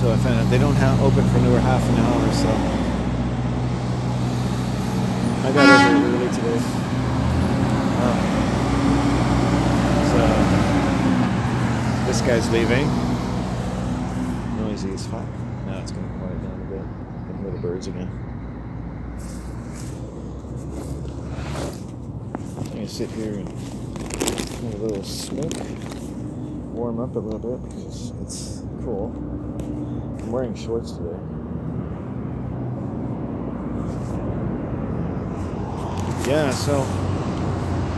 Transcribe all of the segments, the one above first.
So I found out they don't have open for another half an hour, so I got over early today. So this guy's leaving. Noisy as fuck. Now it's going to quiet down a bit. I can hear the birds again. I'm going to sit here and have a little smoke. Warm up a little bit because it's cool. I'm wearing shorts today. Yeah, so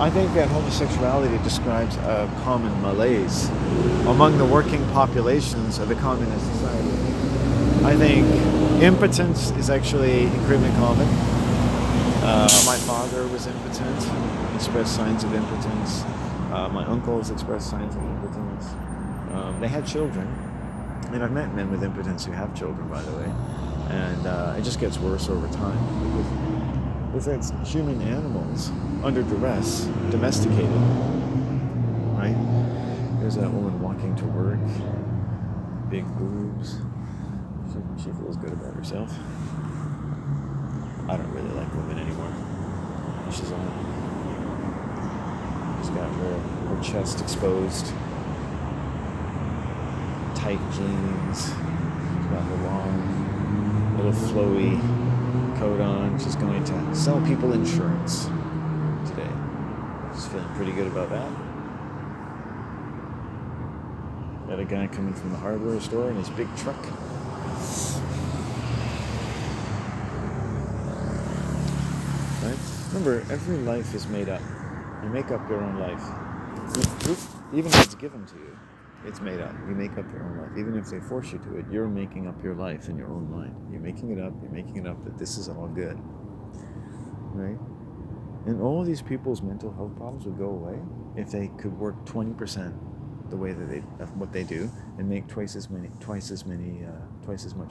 I think that homosexuality describes a common malaise among the working populations of the communist society. I think impotence is actually incredibly common. My father was impotent, expressed signs of impotence. My uncles expressed signs of impotence. They had children, and I've met men with impotence who have children, by the way, and it just gets worse over time because it's human animals under duress, domesticated, right? There's that woman walking to work, big boobs. She feels good about herself. I don't really like women anymore. She's got her chest exposed, tight jeans, she's got her long, little flowy coat on. She's going to sell people insurance today. She's feeling pretty good about that. Got a guy coming from the hardware store in his big truck. Right? Remember, every life is made up. You make up your own life. Even if it's given to you, it's made up. You make up your own life. Even if they force you to it, you're making up your life in your own mind. You're making it up that this is all good. Right? And all of these people's mental health problems would go away if they could work 20% the way that what they do and make twice as much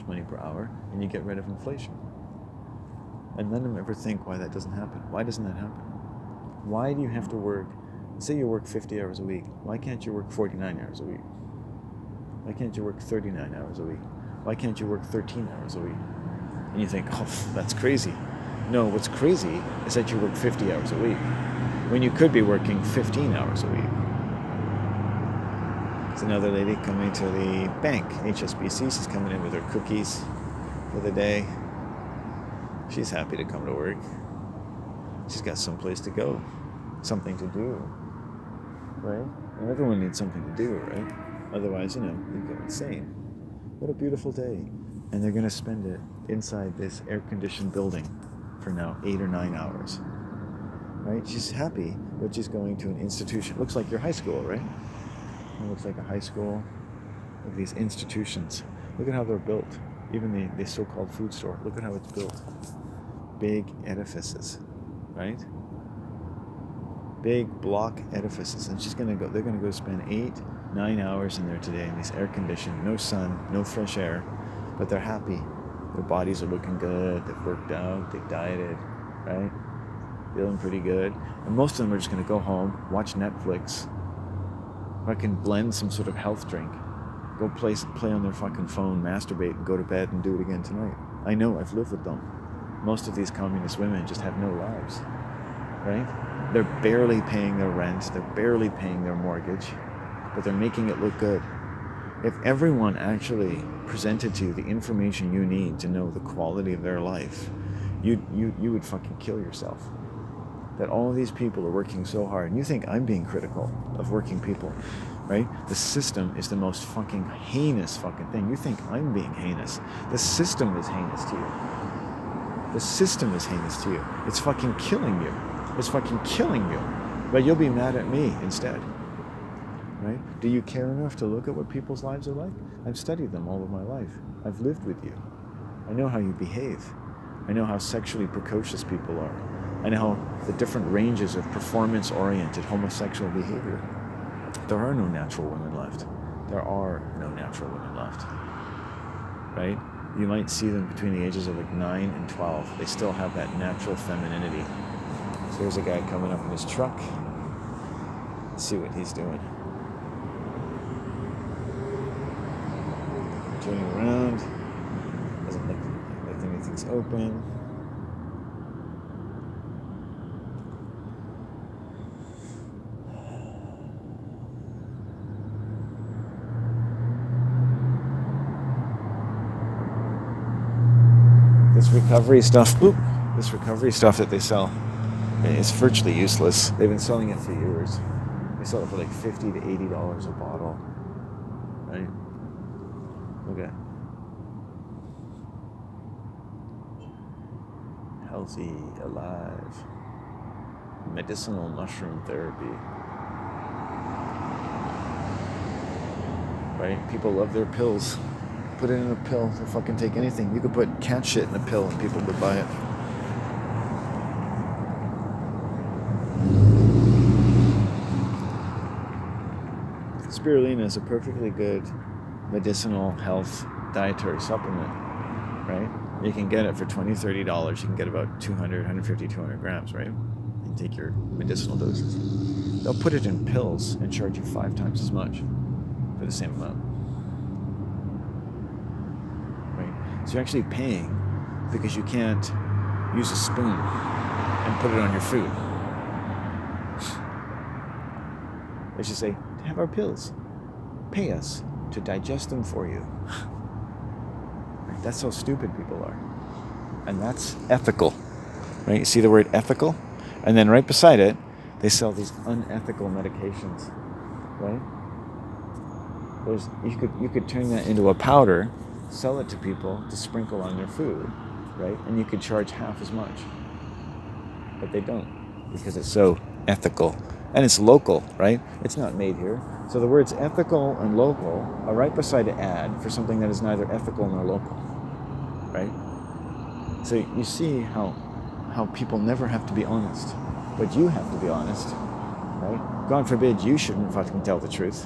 money per hour, and you get rid of inflation. And none of them ever think why that doesn't happen. Why doesn't that happen? Why do you have to work? Say you work 50 hours a week. Why can't you work 49 hours a week? Why can't you work 39 hours a week? Why can't you work 13 hours a week? And you think, oh, that's crazy. No, what's crazy is that you work 50 hours a week when you could be working 15 hours a week. There's another lady coming to the bank, HSBC. She's coming in with her cookies for the day. She's happy to come to work. She's got someplace to go, something to do, right? And everyone needs something to do, right? Otherwise, you go insane. What a beautiful day. And they're going to spend it inside this air-conditioned building for now 8 or 9 hours, right? She's happy, but she's going to an institution. Looks like your high school, right? It looks like a high school with these institutions. Look at how they're built. Even the so-called food store. Look at how it's built. Big edifices, right? Big block edifices. And they're going to go spend 8, 9 hours in there today in this air-conditioned, no sun, no fresh air, but they're happy. Their bodies are looking good. They've worked out. They've dieted, right? Feeling pretty good. And most of them are just going to go home, watch Netflix, fucking blend some sort of health drink, go play on their fucking phone, masturbate, and go to bed and do it again tonight. I know, I've lived with them. Most of these communist women just have no lives, right? They're barely paying their rent, they're barely paying their mortgage, but they're making it look good. If everyone actually presented to you the information you need to know the quality of their life, you would fucking kill yourself. That all of these people are working so hard. And you think I'm being critical of working people, right? The system is the most fucking heinous fucking thing. You think I'm being heinous. The system is heinous to you. The system is heinous to you. It's fucking killing you. It's fucking killing you. But you'll be mad at me instead, right? Do you care enough to look at what people's lives are like? I've studied them all of my life. I've lived with you. I know how you behave. I know how sexually precocious people are. I know how the different ranges of performance-oriented homosexual behavior. There are no natural women left. There are no natural women left, right? You might see them between the ages of like 9 and 12. They still have that natural femininity. So here's a guy coming up in his truck. Let's see what he's doing. Turning around. open. This recovery stuff that they sell, it's virtually useless. They've been selling it for years. They sell it for like $50 to $80 a bottle, right? Okay. Healthy, alive, medicinal mushroom therapy, right? People love their pills. Put it in a pill. They'll fucking take anything. You could put cat shit in a pill and people would buy it. Spirulina is a perfectly good medicinal health dietary supplement, right? You can get it for $20, $30. You can get about 200, 150, 200 grams, right? And take your medicinal doses. They'll put it in pills and charge you 5 times as much for the same amount. So you're actually paying because you can't use a spoon and put it on your food. They should say, have our pills. Pay us to digest them for you. Right? That's how stupid people are. And that's ethical. Right? You see the word ethical? And then right beside it, they sell these unethical medications. Right? You could turn that into a powder, sell it to people to sprinkle on their food, right? And you could charge half as much. But they don't, because it's so ethical. And it's local, right? It's not made here. So the words ethical and local are right beside an ad for something that is neither ethical nor local, right? So you see how people never have to be honest, but you have to be honest, right? God forbid you shouldn't fucking tell the truth.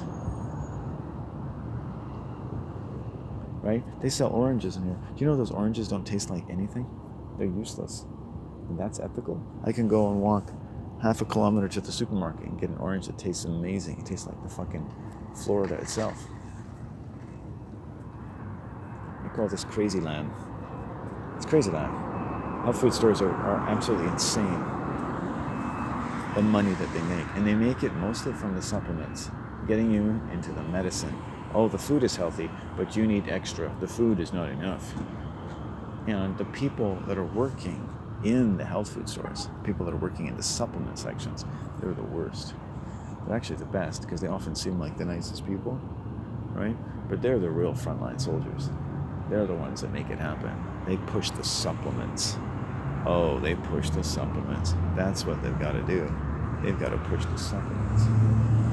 Right? They sell oranges in here. Do you know those oranges don't taste like anything? They're useless. And that's ethical. I can go and walk half a kilometer to the supermarket and get an orange that tastes amazing. It tastes like the fucking Florida itself. I call this crazy land. It's crazy land. Health food stores are absolutely insane. The money that they make. And they make it mostly from the supplements, getting you into the medicine. Oh, the food is healthy, but you need extra. The food is not enough. And the people that are working in the health food stores, people that are working in the supplement sections, they're the worst. They're actually the best because they often seem like the nicest people, right? But they're the real frontline soldiers. They're the ones that make it happen. They push the supplements. Oh, they push the supplements. That's what they've got to do. They've got to push the supplements.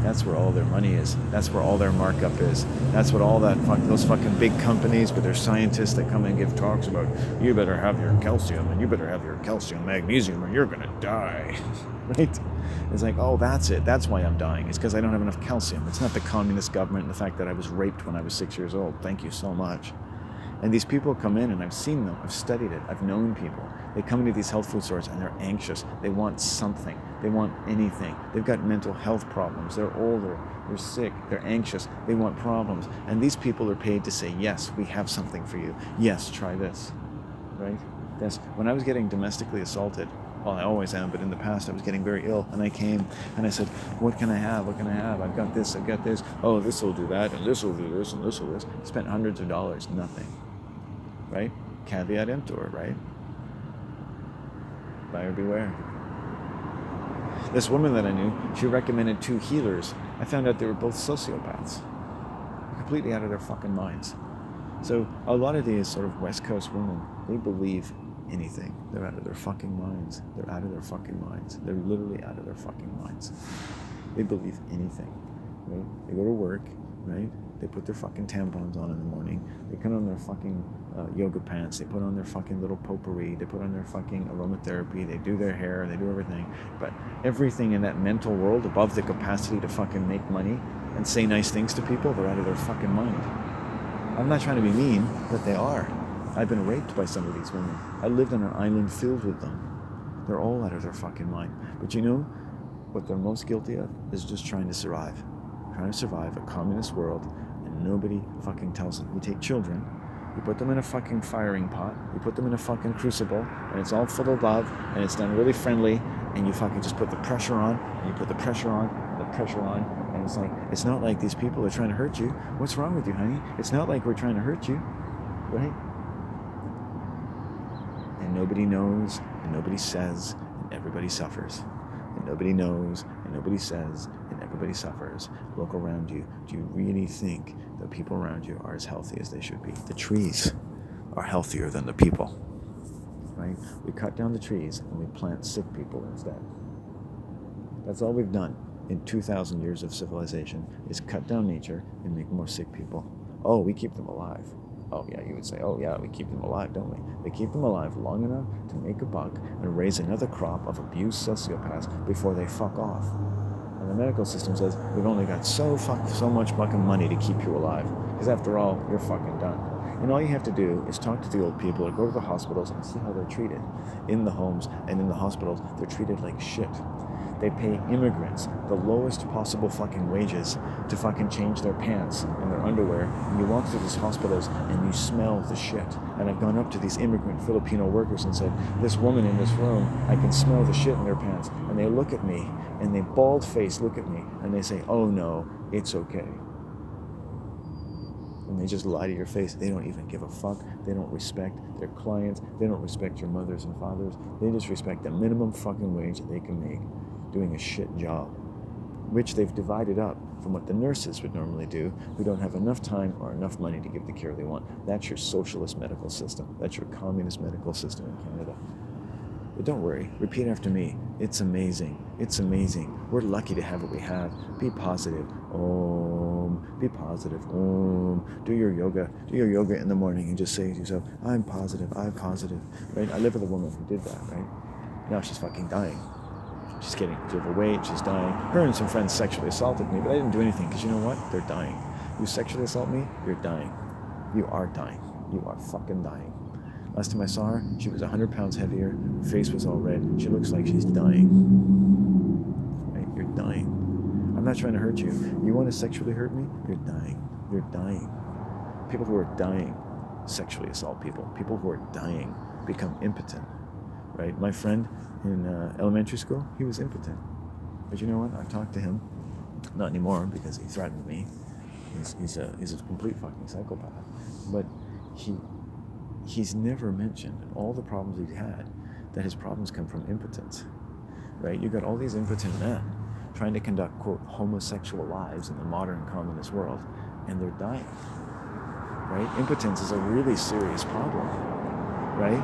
That's where all their money is. That's where all their markup is. That's what all those fucking big companies with their scientists that come and give talks about, you better have your calcium and you better have your calcium magnesium or you're gonna die. Right? It's like, oh, that's it. That's why I'm dying. It's because I don't have enough calcium. It's not the communist government and the fact that I was raped when I was 6 years old. Thank you so much. And these people come in, and I've seen them, I've studied it, I've known people. They come into these health food stores and they're anxious. They want something. They want anything. They've got mental health problems. They're older. They're sick. They're anxious. They want problems. And these people are paid to say, yes, we have something for you. Yes, try this. Right? Yes. When I was getting domestically assaulted, well, I always am, but in the past I was getting very ill, and I came and I said, what can I have? What can I have? I've got this, I've got this. Oh, this will do that, and this will do this, and this will do this. Spent hundreds of dollars, nothing. Right? Caveat emptor, right? Buyer beware. This woman that I knew, she recommended 2 healers. I found out they were both sociopaths. Completely out of their fucking minds. So a lot of these sort of West Coast women, they believe anything. They're out of their fucking minds. They're out of their fucking minds. They're literally out of their fucking minds. They believe anything, right? They go to work, right? They put their fucking tampons on in the morning. They put on their fucking yoga pants. They put on their fucking little potpourri. They put on their fucking aromatherapy. They do their hair. They do everything. But everything in that mental world above the capacity to fucking make money and say nice things to people, they're out of their fucking mind. I'm not trying to be mean, but they are. I've been raped by some of these women. I lived on an island filled with them. They're all out of their fucking mind. But you know what they're most guilty of is just trying to survive. Trying to survive a communist world, and nobody fucking tells them. You take children, You put them in a fucking firing pot. You put them in a fucking crucible, and it's all full of love, and it's done really friendly, and you fucking just put the pressure on, and you put the pressure on, and the pressure on, and it's like, it's not like these people are trying to hurt you. What's wrong with you, honey? It's not like we're trying to hurt you, right? And nobody knows, and nobody says, and everybody suffers. And nobody knows, and nobody says, and everybody suffers. Look around you. Do you really think the people around you are as healthy as they should be? The trees are healthier than the people, right? We cut down the trees and we plant sick people instead. That's all we've done in 2,000 years of civilization, is cut down nature and make more sick people. Oh, we keep them alive. Oh yeah, you would say, oh yeah, we keep them alive, don't we? They keep them alive long enough to make a buck and raise another crop of abused sociopaths before they fuck off. And the medical system says, we've only got so much fucking money to keep you alive. Because after all, you're fucking done. And all you have to do is talk to the old people or go to the hospitals and see how they're treated. In the homes and in the hospitals, they're treated like shit. They pay immigrants the lowest possible fucking wages to fucking change their pants and their underwear. And you walk through these hospitals and you smell the shit. And I've gone up to these immigrant Filipino workers and said, this woman in this room, I can smell the shit in their pants. And they look at me and they bald-faced look at me and they say, oh no, it's okay. And they just lie to your face. They don't even give a fuck. They don't respect their clients. They don't respect your mothers and fathers. They just respect the minimum fucking wage that they can make doing a shit job, which they've divided up from what the nurses would normally do, who don't have enough time or enough money to give the care they want. That's your socialist medical system. That's your communist medical system in Canada. But don't worry, repeat after me. It's amazing. It's amazing. We're lucky to have what we have. Be positive. Om. Be positive. Om. Do your yoga. Do your yoga in the morning and just say to yourself, I'm positive. I'm positive. Right? I live with a woman who did that, right? Now she's fucking dying. She's kidding. She's overweight. She's dying. Her and some friends sexually assaulted me, but I didn't do anything because you know what? They're dying. You sexually assault me, you're dying. You are dying. You are fucking dying. Last time I saw her, she was 100 pounds heavier. Her face was all red. She looks like she's dying. Right? You're dying. I'm not trying to hurt you. You want to sexually hurt me? You're dying. You're dying. People who are dying sexually assault people. People who are dying become impotent. Right? My friend in elementary school, he was impotent. But you know what? I've talked to him. Not anymore because he threatened me. He's a complete fucking psychopath. But he's never mentioned in all the problems he's had that his problems come from impotence. Right? You got all these impotent men trying to conduct, quote, homosexual lives in the modern communist world, and they're dying. Right? Impotence is a really serious problem. Right?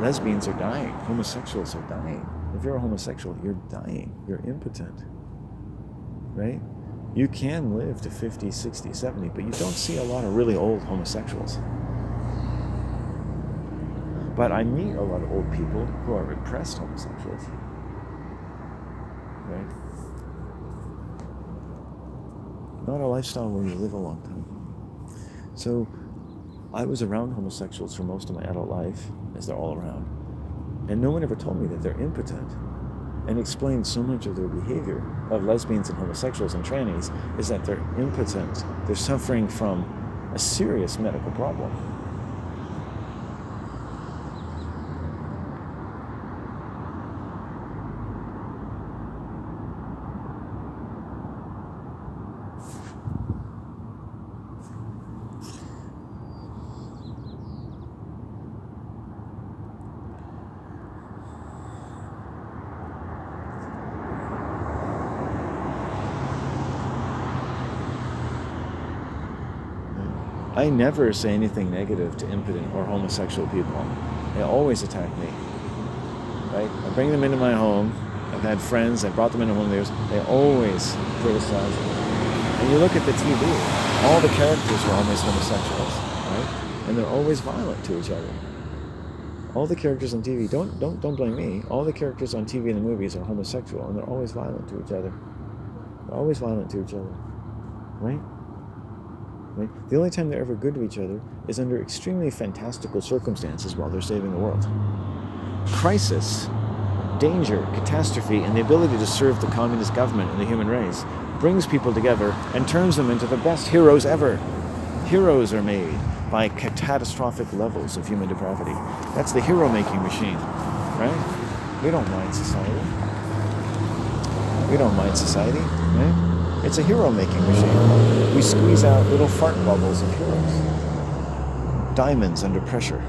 Lesbians are dying. Homosexuals are dying. If you're a homosexual, you're dying. You're impotent. Right? You can live to 50, 60, 70, but you don't see a lot of really old homosexuals. But I meet a lot of old people who are repressed homosexuals. Right? Not a lifestyle where you live a long time. So I was around homosexuals for most of my adult life, as they're all around. And no one ever told me that they're impotent, and explained so much of their behavior of lesbians and homosexuals and trannies is that they're impotent. They're suffering from a serious medical problem. I never say anything negative to impotent or homosexual people. They always attack me. Right? I bring them into my home. I've had friends, I brought them into one of theirs. They always criticize me. And you look at the TV, all the characters are always homosexuals, right? And they're always violent to each other. All the characters on TV, don't blame me. All the characters on TV and the movies are homosexual, and they're always violent to each other. They're always violent to each other, right? Right? The only time they're ever good to each other is under extremely fantastical circumstances while they're saving the world. Crisis, danger, catastrophe, and the ability to serve the communist government and the human race brings people together and turns them into the best heroes ever. Heroes are made by catastrophic levels of human depravity. That's the hero-making machine, right? We don't mind society. We don't mind society, right? It's a hero-making machine. We squeeze out little fart bubbles of heroes. Diamonds under pressure.